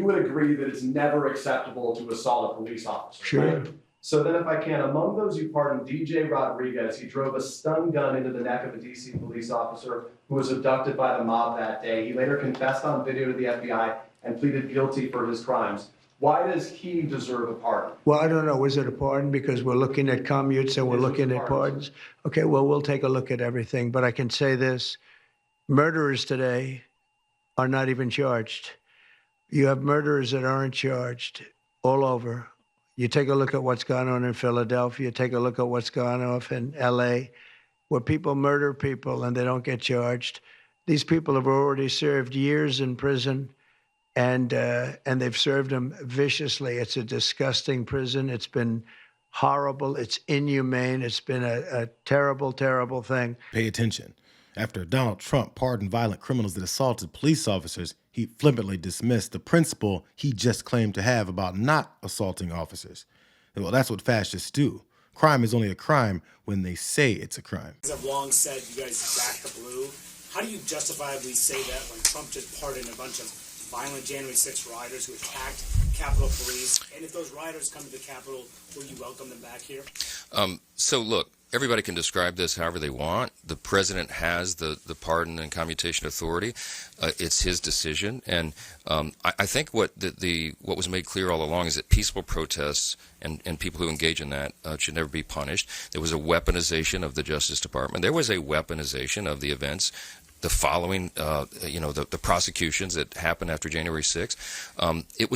would agree that it's never acceptable to assault a police officer, Sure. right? So then if I can, among those you pardoned, DJ Rodriguez, he drove a stun gun into the neck of a DC police officer who was abducted by the mob that day. He later confessed on video to the FBI and pleaded guilty for his crimes. Why does he deserve a pardon? Well, I don't know. Was it a pardon? Because we're looking at commutes and we're looking at pardons. Okay, well, we'll take a look at everything. But I can say this. Murderers today are not even charged. You have murderers that aren't charged all over. You take a look at what's gone on in Philadelphia. Take a look at what's gone on in L.A., where people murder people and they don't get charged. These people have already served years in prison. And they've served them viciously. It's a disgusting prison. It's been horrible. It's inhumane. It's been a terrible, terrible thing. Pay attention. After Donald Trump pardoned violent criminals that assaulted police officers, he flippantly dismissed the principle he just claimed to have about not assaulting officers. Well, that's what fascists do. Crime is only a crime when they say it's a crime. As I've long said, you guys back the blue. How do you justifiably say that when Trump just pardoned a bunch of violent January 6 rioters who attacked Capitol Police? And if those rioters come to the Capitol, will you welcome them back here? So look, everybody can describe this however they want. The president has the pardon and commutation authority. It's his decision. And I think what was made clear all along is that peaceful protests and people who engage in that should never be punished. There was a weaponization of the Justice Department. There was a weaponization of the events the following, the prosecutions that happened after January 6th. It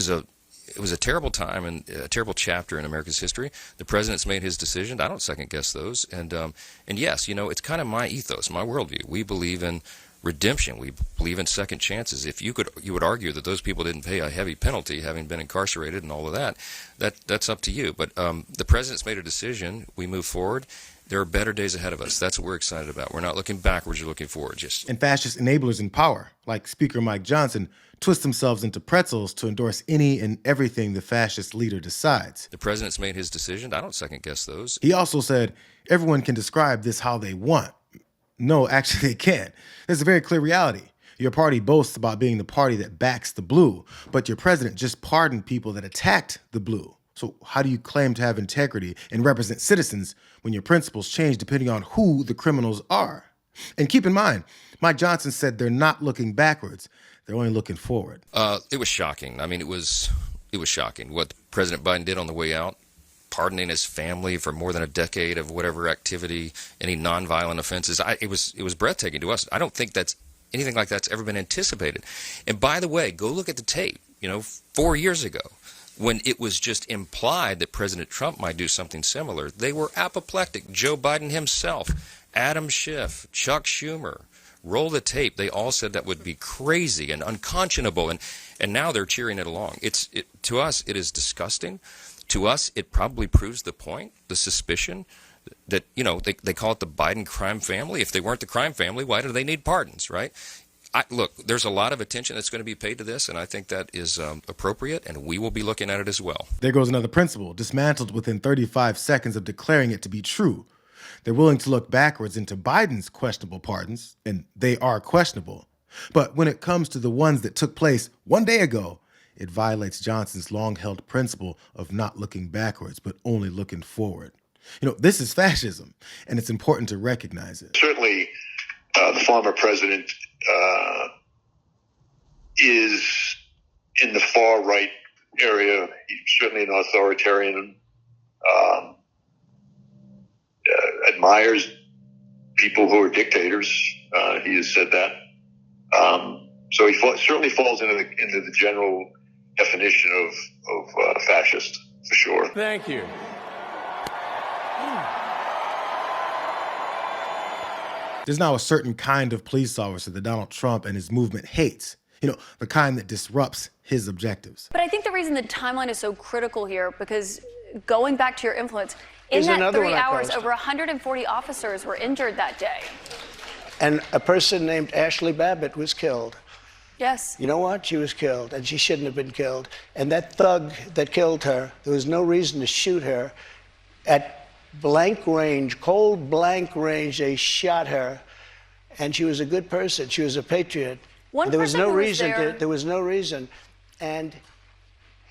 was a terrible time and a terrible chapter in America's history. The president's made his decision. I don't second guess those. And yes, it's kind of my ethos, my worldview. We believe in redemption. We believe in second chances. If you would argue that those people didn't pay a heavy penalty, having been incarcerated and all of that's up to you. But the president's made a decision. We move forward. There are better days ahead of us. That's what we're excited about. We're not looking backwards, we're looking forward. And fascist enablers in power, like Speaker Mike Johnson, twist themselves into pretzels to endorse any and everything the fascist leader decides. The president's made his decision. I don't second guess those. He also said, everyone can describe this how they want. No, actually they can't. There's a very clear reality. Your party boasts about being the party that backs the blue, but your president just pardoned people that attacked the blue. So how do you claim to have integrity and represent citizens when your principles change depending on who the criminals are? And keep in mind, Mike Johnson said they're not looking backwards. They're only looking forward. It was shocking. I mean, it was shocking what President Biden did on the way out, pardoning his family for more than a decade of whatever activity, any nonviolent offenses. It was breathtaking to us. I don't think that's anything like that's ever been anticipated. And by the way, go look at the tape, 4 years ago, when it was just implied that President Trump might do something similar. They were apoplectic. Joe Biden himself, Adam Schiff, Chuck Schumer, roll the tape. They all said that would be crazy and unconscionable, and now they're cheering it along. To us, it is disgusting. To us, it probably proves the point, the suspicion that, they call it the Biden crime family. If they weren't the crime family, why do they need pardons, right? Look, there's a lot of attention that's going to be paid to this, and I think that is appropriate, and we will be looking at it as well. There goes another principle, dismantled within 35 seconds of declaring it to be true. They're willing to look backwards into Biden's questionable pardons, and they are questionable. But when it comes to the ones that took place 1 day ago, it violates Johnson's long-held principle of not looking backwards, but only looking forward. This is fascism, and it's important to recognize it. Certainly, the former president is in the far right area. He's certainly an authoritarian, admires people who are dictators. He has said that. So he certainly falls into the general definition of fascist, for sure. Thank you. There's now a certain kind of police officer that Donald Trump and his movement hates. The kind that disrupts his objectives. But I think the reason the timeline is so critical here, because going back to your influence, in that 3 hours, over 140 officers were injured that day. And a person named Ashley Babbitt was killed. Yes. You know what? She was killed, and she shouldn't have been killed. And that thug that killed her, there was no reason to shoot her. At blank range, cold blank range, they shot her, and she was a good person. She was a patriot. There was no reason. There was no reason. And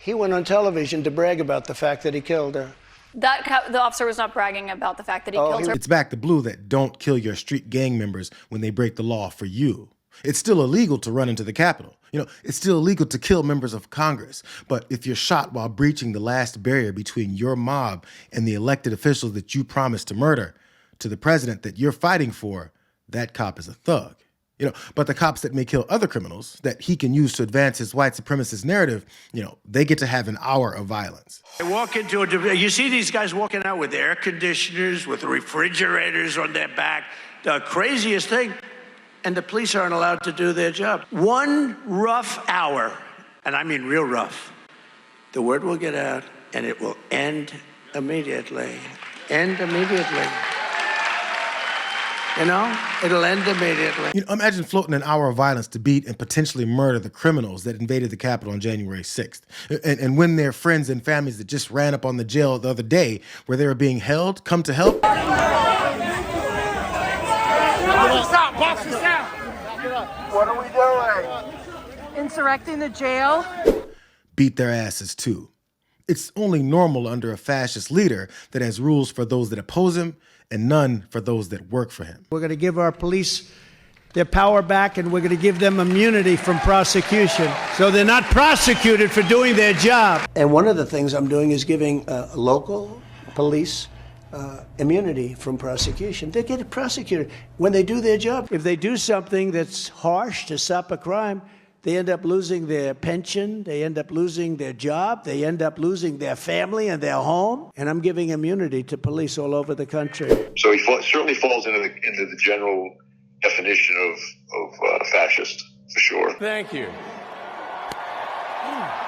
He went on television to brag about the fact that he killed her. The officer was not bragging about the fact that he killed her. It's back to blue that don't kill your street gang members when they break the law for you. It's still illegal to run into the Capitol. It's still illegal to kill members of Congress. But if you're shot while breaching the last barrier between your mob and the elected officials that you promised to murder, to the president that you're fighting for, that cop is a thug. But the cops that may kill other criminals that he can use to advance his white supremacist narrative, they get to have an hour of violence. They walk into you see these guys walking out with air conditioners, with refrigerators on their back, the craziest thing, and the police aren't allowed to do their job. One rough hour, and I mean real rough, the word will get out and it will end immediately. End immediately. It'll end immediately. Imagine floating an hour of violence to beat and potentially murder the criminals that invaded the Capitol on January 6th. And when their friends and families that just ran up on the jail the other day where they were being held come to help. Stop! Box this down! What are we doing? Insurrecting the jail? Beat their asses too. It's only normal under a fascist leader that has rules for those that oppose him and none for those that work for him. We're going to give our police their power back, and we're going to give them immunity from prosecution, so they're not prosecuted for doing their job. And one of the things I'm doing is giving local police immunity from prosecution. They get prosecuted when they do their job. If they do something that's harsh to stop a crime, they end up losing their pension, they end up losing their job, they end up losing their family and their home. And I'm giving immunity to police all over the country. So he certainly falls into the general definition of fascist, for sure. Thank you.